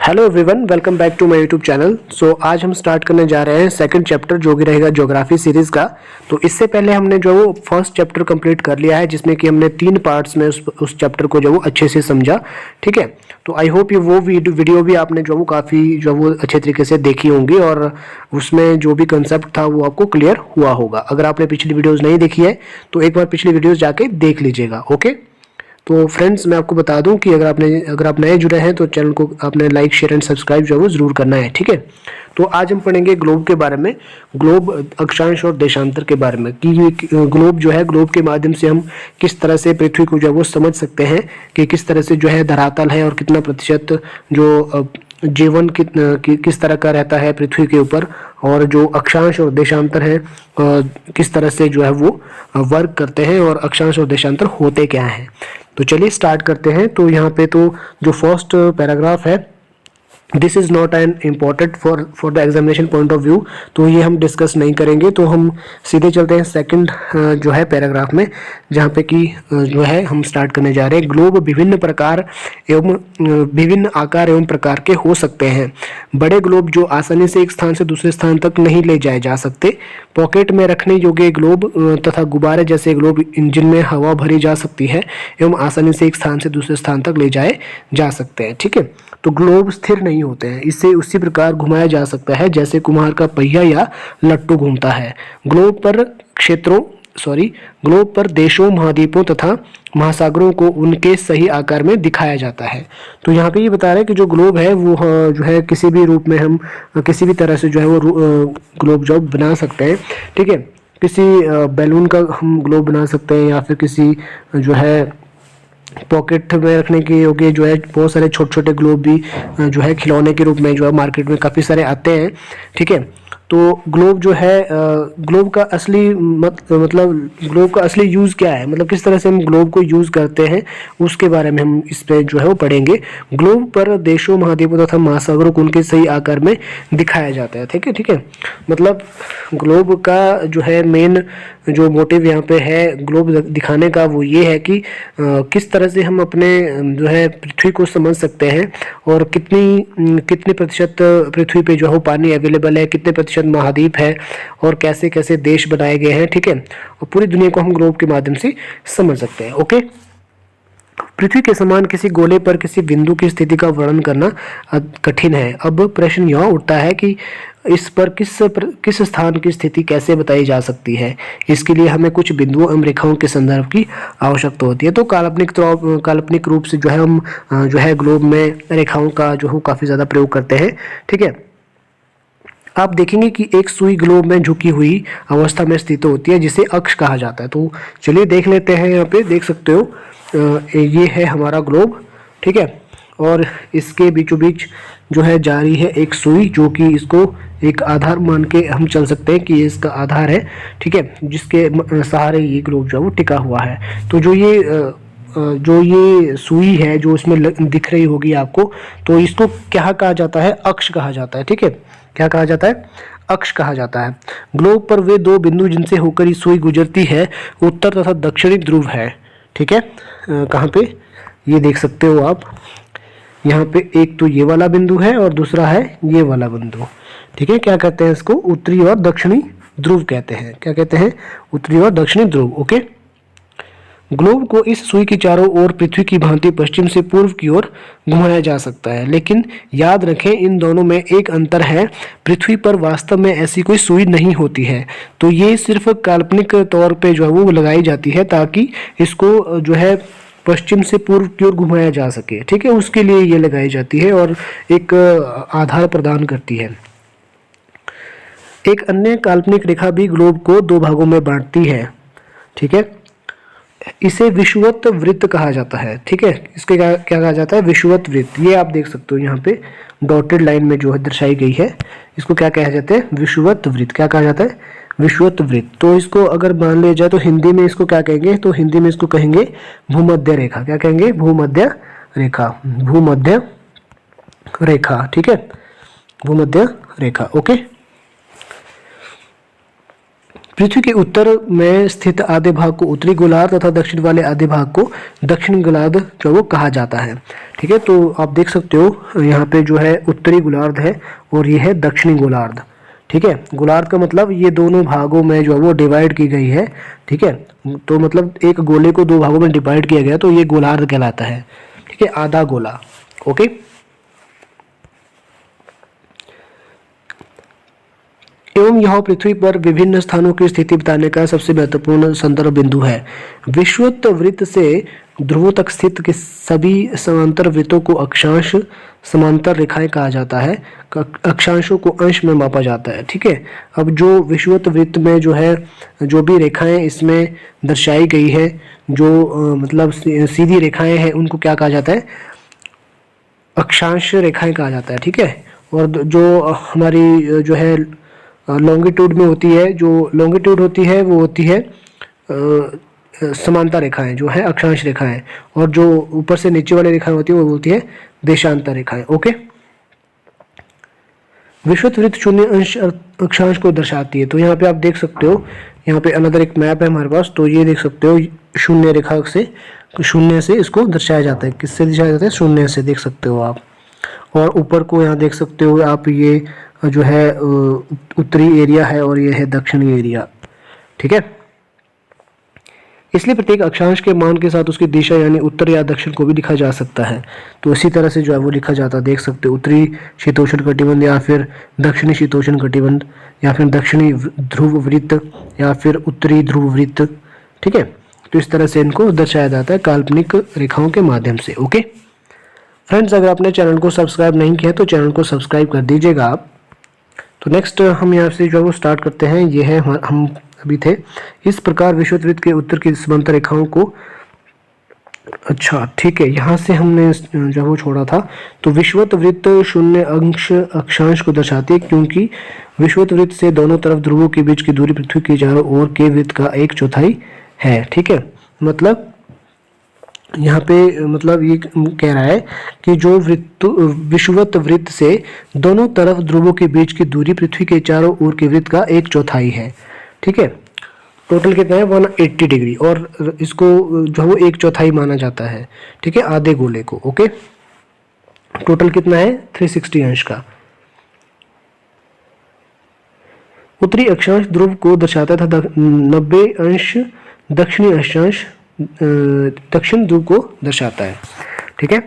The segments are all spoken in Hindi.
Hello everyone, welcome back to my YouTube channel. आज हम स्टार्ट करने जा रहे हैं सेकंड चैप्टर जो कि रहेगा ज्योग्राफी सीरीज का। तो इससे पहले हमने जो वो फर्स्ट चैप्टर कंप्लीट कर लिया है, जिसमें कि हमने 3 पार्ट्स में उस चैप्टर को जो वो अच्छे से समझा। ठीक है, तो आई होप ये वो वीडियो भी आपने जो वो काफ़ी जो वो अच्छे तरीके से देखी होंगी और उसमें जो भी कंसेप्ट था वो आपको क्लियर हुआ होगा। अगर आपने पिछली वीडियोज़ नहीं देखी है तो एक बार पिछली वीडियोज़ जाके देख लीजिएगा। ओके, तो फ्रेंड्स मैं आपको बता दूं कि अगर आप नए जुड़े हैं तो चैनल को आपने लाइक शेयर एंड सब्सक्राइब जो है वो ज़रूर करना है। ठीक है, तो आज हम पढ़ेंगे ग्लोब के बारे में, ग्लोब अक्षांश और देशांतर के बारे में कि ग्लोब जो है, ग्लोब के माध्यम से हम किस तरह से पृथ्वी को जो है वो समझ सकते हैं कि किस तरह से जो है धरातल है और कितना प्रतिशत जो जीवन किस तरह का रहता है पृथ्वी के ऊपर, और जो अक्षांश और देशांतर है किस तरह से जो है वो वर्क करते हैं और अक्षांश और देशांतर होते क्या हैं। तो चलिए स्टार्ट करते हैं। तो यहाँ पे तो जो फर्स्ट पैराग्राफ है, this is not an important for the examination point of view, तो ये हम डिस्कस नहीं करेंगे। तो हम सीधे चलते हैं सेकंड जो है पैराग्राफ में, जहाँ पे कि जो है हम स्टार्ट करने जा रहे हैं। ग्लोब विभिन्न प्रकार एवं विभिन्न आकार एवं प्रकार के हो सकते हैं। बड़े ग्लोब जो आसानी से एक स्थान से दूसरे स्थान तक नहीं ले जाए जा सकते, पॉकेट में रखने योग्य ग्लोब तथा गुब्बारे जैसे ग्लोब इंजन में हवा भरी जा सकती है एवं आसानी से एक स्थान से दूसरे स्थान तक ले जाए जा सकते हैं। ठीक है, तो ग्लोब स्थिर नहीं होते हैं, इसे उसी प्रकार घुमाया जा सकता है जैसे कुम्हार का पहिया या लट्टू घूमता है। ग्लोब पर देशों, महाद्वीपों तथा महासागरों को उनके सही आकार में दिखाया जाता है। तो यहाँ पे ये बता रहे हैं कि जो ग्लोब है वो जो है किसी भी रूप में हम किसी भी तरह से जो है वो ग्लोब जो बना सकते हैं। ठीक है, किसी बैलून का हम ग्लोब बना सकते हैं या फिर किसी जो है पॉकेट में रखने के योग्य जो है बहुत सारे छोटे छोटे ग्लोब भी जो है खिलौने के रूप में जो है मार्केट में काफ़ी सारे आते हैं। ठीक है, तो ग्लोब जो है ग्लोब का असली मतलब ग्लोब का असली यूज़ क्या है, मतलब किस तरह से हम ग्लोब को यूज़ करते हैं, उसके बारे में हम इस पे जो है वो पढ़ेंगे। ग्लोब पर देशों, महाद्वीपों तथा महासागरों को उनके सही आकार में दिखाया जाता है। ठीक है, ठीक है, मतलब ग्लोब का जो है मेन जो मोटिव यहाँ पे है ग्लोब दिखाने का वो ये है कि किस तरह से हम अपने जो है पृथ्वी को समझ सकते हैं और कितने प्रतिशत पृथ्वी पे जो है पानी अवेलेबल है, कितने प्रतिशत महाद्वीप है और कैसे कैसे देश बनाए गए हैं। ठीक है, और पूरी दुनिया को हम ग्लोब के माध्यम से समझ सकते हैं। ओके, पृथ्वी के समान किसी गोले पर किसी बिंदु की स्थिति का वर्णन करना कठिन है। अब प्रश्न यह उठता है कि इस पर किस स्थान की स्थिति कैसे बताई जा सकती है। इसके लिए हमें कुछ बिंदुओं एवं रेखाओं के संदर्भ की आवश्यकता होती है। तो काल्पनिक रूप से जो है हम जो है ग्लोब में रेखाओं का जो है काफ़ी ज़्यादा प्रयोग करते हैं। ठीक है, आप देखेंगे कि एक सुई ग्लोब में झुकी हुई अवस्था में स्थित होती है जिसे अक्ष कहा जाता है। तो चलिए देख लेते हैं। यहाँ पे देख सकते हो ये है हमारा ग्लोब। ठीक है, और इसके बीचों बीच जो है जा रही है एक सुई, जो कि इसको एक आधार मान के हम चल सकते हैं कि ये इसका आधार है। ठीक है, जिसके सहारे ये ग्लोब जो है वो टिका हुआ है। तो जो ये सुई है जो इसमें दिख रही होगी आपको, तो इसको क्या कहा जाता है? अक्ष कहा जाता है। ठीक है, क्या कहा जाता है? अक्ष कहा जाता है। ग्लोब पर वे दो बिंदु जिनसे होकर ये सुई गुजरती है उत्तर तथा दक्षिणी ध्रुव है। ठीक है, कहाँ पे? ये देख सकते हो आप, यहाँ पे एक तो ये वाला बिंदु है और दूसरा है ये वाला बिंदु। ठीक है, क्या कहते हैं इसको? उत्तरी और दक्षिणी ध्रुव कहते हैं। क्या कहते हैं? उत्तरी और दक्षिणी ध्रुव। ओके, ग्लोब को इस सुई की चारों ओर पृथ्वी की भांति पश्चिम से पूर्व की ओर घुमाया जा सकता है, लेकिन याद रखें इन दोनों में एक अंतर है। पृथ्वी पर वास्तव में ऐसी कोई सुई नहीं होती है, तो ये सिर्फ काल्पनिक तौर पे जो है वो लगाई जाती है ताकि इसको जो है पश्चिम से पूर्व की ओर घुमाया जा सके। ठीक है, उसके लिए ये लगाई जाती है और एक आधार प्रदान करती है। एक अन्य काल्पनिक रेखा भी ग्लोब को दो भागों में बांटती है। ठीक है, इसे विषुवत वृत्त कहा जाता है। ठीक है, इसके क्या कहा जाता है? विषुवत वृत्त। ये आप देख सकते हो यहाँ पे डॉटेड लाइन में जो है दर्शाई गई है, इसको क्या कहा जाता है? विषुवत वृत्त। क्या कहा जाता है? विषुवत वृत्त। तो इसको अगर मान लिया जाए तो हिंदी में इसको क्या कहेंगे? तो हिंदी में इसको कहेंगे भूमध्य रेखा। क्या कहेंगे? भूमध्य रेखा। भूमध्य रेखा। ठीक है, भूमध्य रेखा। ओके, पृथ्वी के उत्तर में स्थित आधे भाग को उत्तरी गोलार्ध तथा दक्षिण वाले आधे भाग को दक्षिण गोलार्ध जो वो कहा जाता है। ठीक है, तो आप देख सकते हो यहाँ पे जो है उत्तरी गोलार्ध है और ये है दक्षिणी गोलार्ध। ठीक है, गोलार्ध का मतलब ये दोनों भागों में जो है वो डिवाइड की गई है। ठीक है, तो मतलब एक गोले को दो भागों में डिवाइड किया गया तो ये गोलार्ध कहलाता है। ठीक है, आधा गोला। ओके, एवं यह पृथ्वी पर विभिन्न स्थानों की स्थिति बताने का सबसे महत्वपूर्ण संदर्भ बिंदु है। विषुवत वृत्त से ध्रुवों तक स्थित के सभी समांतर वृत्तों को अक्षांश समांतर रेखाएं कहा जाता है। अक्षांशों को अंश में मापा जाता है। ठीक है, अब जो विषुवत वृत्त में जो है जो भी रेखाएं इसमें दर्शाई गई है, जो मतलब सीधी रेखाएं हैं, उनको क्या कहा जाता है? अक्षांश रेखाएं कहा जाता है। ठीक है, और जो हमारी जो है लॉन्गिट्यूड में होती है, जो लॉन्गिट्यूड होती है वो होती है समांतर रेखाएं जो है अक्षांश रेखाएं, और जो ऊपर से नीचे वाली रेखाएं होती है वो होती है देशांतर रेखाएं। ओके, विषुवत वृत्त शून्य अंश अक्षांश को दर्शाती है। तो यहाँ पे आप देख सकते हो, यहाँ पे अनदर एक मैप है हमारे पास, तो ये देख सकते हो शून्य रेखा से, शून्य से इसको दर्शाया जाता है। किससे दर्शाया जाता है? शून्य से, देख सकते हो आप। और ऊपर को यहाँ देख सकते हो आप, ये जो है उत्तरी एरिया है और ये है दक्षिणी एरिया। ठीक है, इसलिए प्रत्येक अक्षांश के मान के साथ उसकी दिशा यानी उत्तर या दक्षिण को भी लिखा जा सकता है। तो इसी तरह से जो है वो लिखा जाता है, देख सकते हो, उत्तरी शीतोष्ण कटिबंध या फिर दक्षिणी शीतोष्ण कटिबंध या फिर दक्षिणी ध्रुव वृत्त या फिर उत्तरी ध्रुव वृत्त। ठीक है, तो इस तरह से इनको दर्शाया जाता है काल्पनिक रेखाओं के माध्यम से। ओके फ्रेंड्स, अगर आपने चैनल को सब्सक्राइब नहीं किया तो चैनल को सब्सक्राइब कर दीजिएगा आप। तो नेक्स्ट हम यहाँ से जो है वो स्टार्ट करते हैं। ये है, हम अभी थे, इस प्रकार विषुवत वृत्त के उत्तर की समांतर रेखाओं को, अच्छा ठीक है, यहाँ से हमने जो वो छोड़ा था। तो विषुवत वृत्त शून्य अंश अक्षांश को दर्शाती है, क्योंकि विषुवत वृत्त से दोनों तरफ ध्रुवों के बीच की दूरी पृथ्वी के चारों ओर के वृत्त का 1/4 है। ठीक है, मतलब यहाँ पे मतलब ये कह रहा है कि जो विषुवत वृत्त से दोनों तरफ ध्रुवों के बीच की दूरी पृथ्वी के चारों ओर के वृत्त का 1/4 है। ठीक है, टोटल कितना है? 180 डिग्री, और इसको जो वो 1/4 माना जाता है। ठीक है, आधे गोले को। ओके, टोटल कितना है? 360 अंश का। उत्तरी अक्षांश ध्रुव को दर्शाता था, 90 अंश दक्षिणी अक्षांश दक्षिण ध्रुव को दर्शाता है। ठीक है,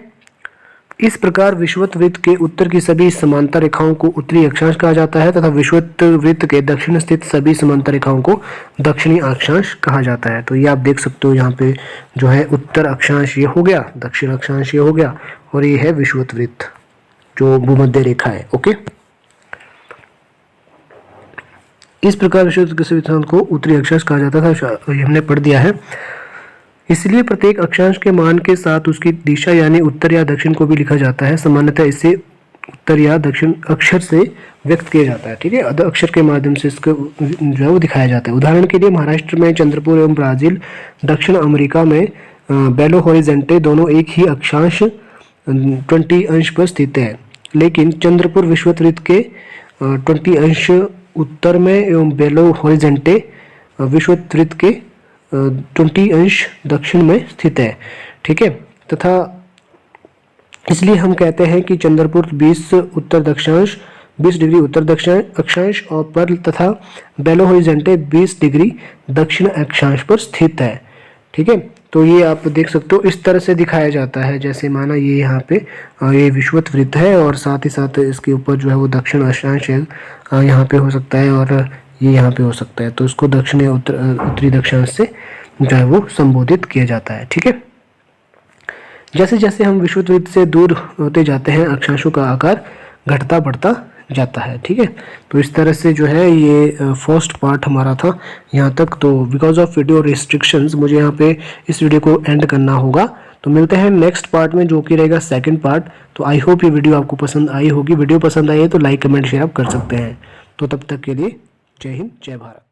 इस प्रकार विषुवत वृत्त के उत्तर की सभी समांतर रेखाओं को उत्तरी अक्षांश कहा जाता है तथा विषुवत वृत्त के दक्षिण स्थित सभी समांतर रेखाओं को दक्षिणी अक्षांश कहा जाता है। तो ये आप देख सकते हो, यहाँ पे जो है उत्तर अक्षांश ये हो गया, दक्षिण अक्षांश ये हो गया, और ये है विषुवत वृत्त जो भूमध्य रेखा है। ओके, इस प्रकार विषुवत के सभी स्थान को उत्तरी अक्षांश कहा जाता था, ये हमने पढ़ दिया है। इसलिए प्रत्येक अक्षांश के मान के साथ उसकी दिशा यानी उत्तर या दक्षिण को भी लिखा जाता है। सामान्यतः इसे उत्तर या दक्षिण अक्षर से व्यक्त किया जाता है। ठीक है, अक्षर के माध्यम से इसको जो है वो दिखाया जाता है। उदाहरण के लिए महाराष्ट्र में चंद्रपुर एवं ब्राजील, दक्षिण अमेरिका में बेलो होरिजेंटे दोनों एक ही अक्षांश 20 अंश पर स्थित है, लेकिन चंद्रपुर विषुवत वृत्त के 20 अंश उत्तर में एवं बेलो होरिजेंटे विषुवत वृत्त के 20 अंश दक्षिण में स्थित है। ठीक है, तथा इसलिए हम कहते हैं कि चंद्रपुर 20 उत्तर दक्षांश 20 डिग्री उत्तर दक्षिण अक्षांश और पर तथा बेलो होरिजेंटे 20 डिग्री दक्षिण अक्षांश पर स्थित है। ठीक है, तो ये आप देख सकते हो, इस तरह से दिखाया जाता है। जैसे माना ये यहाँ पे ये विषुवत वृत्त है और साथ ही साथ इसके ऊपर जो है वो दक्षिण अक्षांश है, यहाँ पे हो सकता है, और ये यहाँ पे हो सकता है। तो इसको दक्षिण या उत्तरी दक्षांश से जो है वो संबोधित किया जाता है। ठीक है, जैसे जैसे हम विषुवत वृत्त से दूर होते जाते हैं अक्षांशों का आकार घटता बढ़ता जाता है। ठीक है, तो इस तरह से जो है ये फर्स्ट पार्ट हमारा था यहाँ तक। तो बिकॉज ऑफ वीडियो रिस्ट्रिक्शंस मुझे यहाँ पे इस वीडियो को एंड करना होगा। तो मिलते हैं नेक्स्ट पार्ट में, जो कि रहेगा सेकंड पार्ट। तो आई होप ये वीडियो आपको पसंद आई होगी। वीडियो पसंद आई है तो लाइक कमेंट शेयर आप कर सकते हैं। तो तब तक के लिए जय हिंद, जय भारत।